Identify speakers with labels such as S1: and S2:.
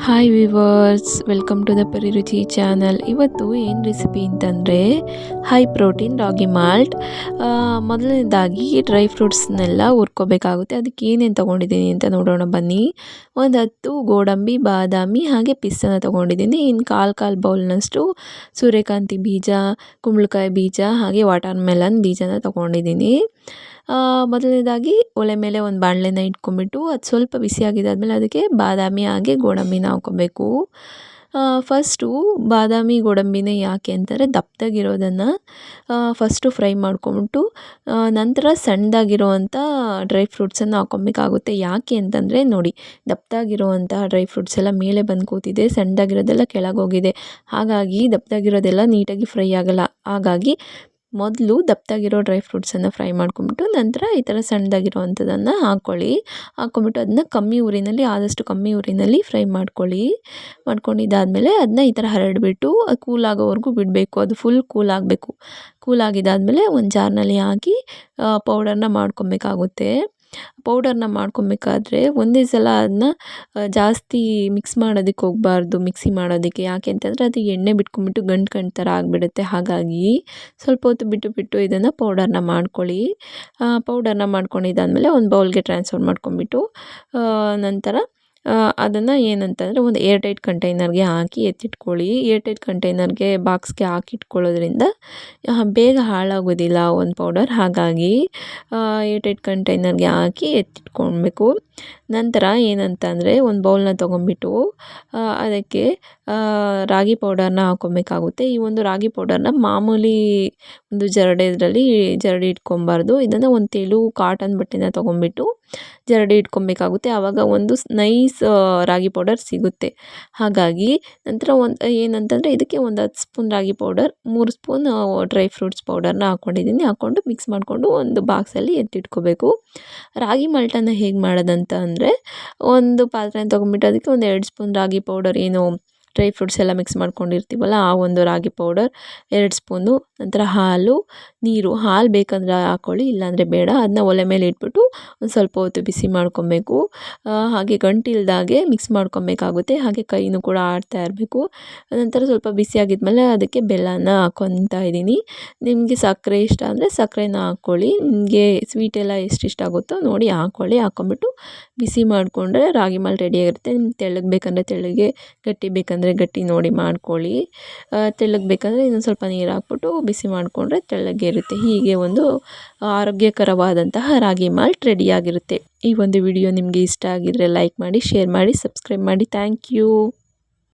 S1: Hi viewers, welcome to the Pariruchi channel. ಇವತ್ತು ಏನು recipe ಅಂತಂದರೆ ಹೈ ಪ್ರೋಟೀನ್ ರಾಗಿ ಮಾಲ್ಟ್. ಮೊದಲನೇದಾಗಿ ಡ್ರೈ ಫ್ರೂಟ್ಸ್ನೆಲ್ಲ ಹುರ್ಕೋಬೇಕಾಗುತ್ತೆ. ಅದಕ್ಕೆ ಏನೇನು ತೊಗೊಂಡಿದ್ದೀನಿ ಅಂತ ನೋಡೋಣ ಬನ್ನಿ. ಒಂದು 10 ಗೋಡಂಬಿ, ಬಾದಾಮಿ ಹಾಗೆ ಪಿಸ್ತನ ತೊಗೊಂಡಿದ್ದೀನಿ. ಇನ್ನು ಕಾಲು ಬೌಲ್ನಷ್ಟು ಸೂರ್ಯಕಾಂತಿ ಬೀಜ, ಕುಂಬಳಕಾಯಿ ಬೀಜ ಹಾಗೆ ವಾಟರ್ ಮೆಲನ್ ಬೀಜನ ತೊಗೊಂಡಿದ್ದೀನಿ. ಮೊದಲನೇದಾಗಿ ಒಲೆ ಮೇಲೆ ಒಂದು ಬಾಣಲೆನ ಇಟ್ಕೊಂಡ್ಬಿಟ್ಟು ಅದು ಸ್ವಲ್ಪ ಬಿಸಿಯಾಗಿದ್ದಾದಮೇಲೆ ಅದಕ್ಕೆ ಬಾದಾಮಿ ಹಾಗೆ ಗೋಡಂಬಿನ ಹಾಕ್ಕೊಬೇಕು. ಫಸ್ಟು ಬಾದಾಮಿ ಗೋಡಂಬಿನ ಯಾಕೆ ಅಂತಾರೆ, ದಪ್ಪದಾಗಿರೋದನ್ನು ಫಸ್ಟು ಫ್ರೈ ಮಾಡ್ಕೊಂಬಿಟ್ಟು ನಂತರ ಸಣ್ಣದಾಗಿರೋವಂಥ ಡ್ರೈ ಫ್ರೂಟ್ಸನ್ನು ಹಾಕ್ಕೊಬೇಕಾಗುತ್ತೆ. ಯಾಕೆ ಅಂತಂದರೆ ನೋಡಿ, ದಪ್ಪದಾಗಿರೋವಂಥ ಡ್ರೈ ಫ್ರೂಟ್ಸ್ ಎಲ್ಲ ಮೇಲೆ ಬಂದು ಕೂತಿದೆ, ಸಣ್ಣದಾಗಿರೋದೆಲ್ಲ ಕೆಳಗೆ ಹೋಗಿದೆ. ಹಾಗಾಗಿ ದಪ್ಪದಾಗಿರೋದೆಲ್ಲ ನೀಟಾಗಿ ಫ್ರೈ ಆಗೋಲ್ಲ. ಹಾಗಾಗಿ ಮೊದಲು ದಪ್ಪದಾಗಿರೋ ಡ್ರೈ ಫ್ರೂಟ್ಸನ್ನು ಫ್ರೈ ಮಾಡ್ಕೊಂಬಿಟ್ಟು ನಂತರ ಈ ಥರ ಸಣ್ಣದಾಗಿರೋವಂಥದ್ದನ್ನು ಹಾಕ್ಕೊಂಬಿಟ್ಟು ಅದನ್ನ ಆದಷ್ಟು ಕಮ್ಮಿ ಉರಿನಲ್ಲಿ ಫ್ರೈ ಮಾಡ್ಕೊಂಡಿದ್ದಾದಮೇಲೆ ಅದನ್ನ ಈ ಥರ ಹರಡಿಬಿಟ್ಟು ಕೂಲ್ ಆಗೋವರೆಗೂ ಬಿಡಬೇಕು. ಅದು ಫುಲ್ ಕೂಲ್ ಆಗಬೇಕು. ಕೂಲ್ ಆಗಿದ್ದಾದಮೇಲೆ ಒಂದು ಜಾರ್ನಲ್ಲಿ ಹಾಕಿ ಪೌಡರ್ನ ಮಾಡ್ಕೊಬೇಕಾಗುತ್ತೆ. ಪೌಡರ್ನ ಮಾಡ್ಕೊಬೇಕಾದ್ರೆ ಒಂದೇ ಸಲ ಅದನ್ನ ಜಾಸ್ತಿ ಮಿಕ್ಸ್ ಮಾಡೋದಕ್ಕೆ ಹೋಗಬಾರ್ದು. ಮಿಕ್ಸಿ ಮಾಡೋದಕ್ಕೆ ಯಾಕೆ ಅಂತಂದರೆ ಅದು ಎಣ್ಣೆ ಬಿಟ್ಕೊಂಡ್ಬಿಟ್ಟು ಗಂಟು ಥರ ಆಗಿಬಿಡುತ್ತೆ. ಹಾಗಾಗಿ ಸ್ವಲ್ಪ ಹೊತ್ತು ಬಿಟ್ಟು ಇದನ್ನು ಪೌಡರ್ನ ಮಾಡ್ಕೊಳ್ಳಿ. ಪೌಡರ್ನ ಮಾಡ್ಕೊಂಡಿದ್ದಾದಮೇಲೆ ಒಂದು ಬೌಲ್ಗೆ ಟ್ರಾನ್ಸ್ಫರ್ ಮಾಡ್ಕೊಂಬಿಟ್ಟು ನಂತರ ಅದನ್ನು ಏನಂತಂದರೆ ಒಂದು ಏರ್ ಟೈಟ್ ಕಂಟೈನರ್ಗೆ ಹಾಕಿ ಎತ್ತಿಟ್ಕೊಳ್ಳಿ. ಏರ್ ಟೈಟ್ ಕಂಟೈನರ್ಗೆ ಬಾಕ್ಸ್ಗೆ ಹಾಕಿಟ್ಕೊಳ್ಳೋದ್ರಿಂದ ಬೇಗ ಹಾಳಾಗೋದಿಲ್ಲ ಒಂದು ಪೌಡರ್. ಹಾಗಾಗಿ ಏರ್ ಟೈಟ್ ಕಂಟೈನರ್ಗೆ ಹಾಕಿ ಎತ್ತಿಟ್ಕೊಳ್ಬೇಕು. ನಂತರ ಏನಂತಂದರೆ ಒಂದು ಬೌಲ್ನ ತೊಗೊಂಬಿಟ್ಟು ಅದಕ್ಕೆ ರಾಗಿ ಪೌಡರ್ನ ಹಾಕ್ಕೊಬೇಕಾಗುತ್ತೆ. ಈ ಒಂದು ರಾಗಿ ಪೌಡರ್ನ ಮಾಮೂಲಿ ಒಂದು ಜರಡಿ ಇಟ್ಕೊಬಾರ್ದು. ಇದನ್ನು ಒಂದು ತೆಳು ಕಾಟನ್ ಬಟ್ಟೆನ ತೊಗೊಂಬಿಟ್ಟು ಜರಡಿ ಇಟ್ಕೊಬೇಕಾಗುತ್ತೆ. ಆವಾಗ ಒಂದು ನೈಸ್ ರಾಗಿ ಪೌಡರ್ ಸಿಗುತ್ತೆ. ಹಾಗಾಗಿ ನಂತರ ಏನಂತಂದರೆ ಇದಕ್ಕೆ ಒಂದು 10 ಸ್ಪೂನ್ ರಾಗಿ ಪೌಡರ್, 3 ಸ್ಪೂನ್ ಡ್ರೈ ಫ್ರೂಟ್ಸ್ ಪೌಡರ್ನ ಹಾಕ್ಕೊಂಡು ಮಿಕ್ಸ್ ಮಾಡಿಕೊಂಡು ಒಂದು ಬಾಕ್ಸಲ್ಲಿ ಎತ್ತಿಟ್ಕೋಬೇಕು. ರಾಗಿ ಮಾಲ್ಟನ್ನು ಹೇಗೆ ಮಾಡೋದಂತ ಅಂದರೆ, ಒಂದು ಪಾತ್ರೆನ ತೊಗೊಂಬಿಟ್ಟು ಅದಕ್ಕೆ ಒಂದು 2 ಸ್ಪೂನ್ ರಾಗಿ ಪೌಡರ್, ಡ್ರೈ ಫ್ರೂಟ್ಸ್ ಎಲ್ಲ ಮಿಕ್ಸ್ ಮಾಡ್ಕೊಂಡಿರ್ತೀವಲ್ಲ ಆ ಒಂದು ರಾಗಿ ಪೌಡರ್ 2 ಸ್ಪೂನು, ನಂತರ ನೀರು ಬೇಕಂದರೆ ಹಾಕ್ಕೊಳ್ಳಿ, ಇಲ್ಲಾಂದರೆ ಬೇಡ. ಅದನ್ನ ಒಲೆ ಮೇಲೆ ಇಟ್ಬಿಟ್ಟು ಒಂದು ಸ್ವಲ್ಪ ಹೊತ್ತು ಬಿಸಿ ಮಾಡ್ಕೊಬೇಕು. ಹಾಗೆ ಗಂಟಿಲ್ದಾಗೆ ಮಿಕ್ಸ್ ಮಾಡ್ಕೊಬೇಕಾಗುತ್ತೆ. ಹಾಗೆ ಕೈನೂ ಕೂಡ ಆಡ್ತಾ ಇರಬೇಕು. ನಂತರ ಸ್ವಲ್ಪ ಬಿಸಿಯಾಗಿದ್ಮೇಲೆ ಅದಕ್ಕೆ ಬೆಲ್ಲನ ಹಾಕ್ಕೊತಾ ಇದ್ದೀನಿ. ನಿಮಗೆ ಸಕ್ಕರೆ ಇಷ್ಟ ಅಂದರೆ ಸಕ್ಕರೆನ ಹಾಕ್ಕೊಳ್ಳಿ. ನಿಮಗೆ ಸ್ವೀಟ್ ಎಲ್ಲ ಎಷ್ಟು ಇಷ್ಟ ಆಗುತ್ತೋ ನೋಡಿ ಹಾಕ್ಕೊಂಬಿಟ್ಟು ಬಿಸಿ ಮಾಡಿಕೊಂಡ್ರೆ ರಾಗಿ ಮಾಲ್ಟ್ ರೆಡಿಯಾಗಿರುತ್ತೆ. ನಿಮ್ಗೆ ತೆಳ್ಳಗೆ ಬೇಕಂದರೆ ತೆಳ್ಳಗೆ, ಗಟ್ಟಿ ಬೇಕಂದರೆ ಗಟ್ಟಿ ನೋಡಿ ಮಾಡ್ಕೊಳ್ಳಿ. ತೆಳ್ಳಗೆ ಬೇಕಂದರೆ ಇನ್ನೊಂದು ಸ್ವಲ್ಪ ನೀರು ಹಾಕ್ಬಿಟ್ಟು ಬಿಸಿ ಮಾಡಿಕೊಂಡ್ರೆ ತೆಳ್ಳಗೆ ಇರುತ್ತೆ. ಹೀಗೆ ಒಂದು ಆರೋಗ್ಯಕರವಾದಂತಹ ರಾಗಿ ಮಾಲ್ಟ್ ರೆಡಿಯಾಗಿರುತ್ತೆ. ಈ ಒಂದು ವಿಡಿಯೋ ನಿಮಗೆ ಇಷ್ಟ ಆಗಿದರೆ ಲೈಕ್ ಮಾಡಿ, ಶೇರ್ ಮಾಡಿ, ಸಬ್ಸ್ಕ್ರೈಬ್ ಮಾಡಿ. Thank you.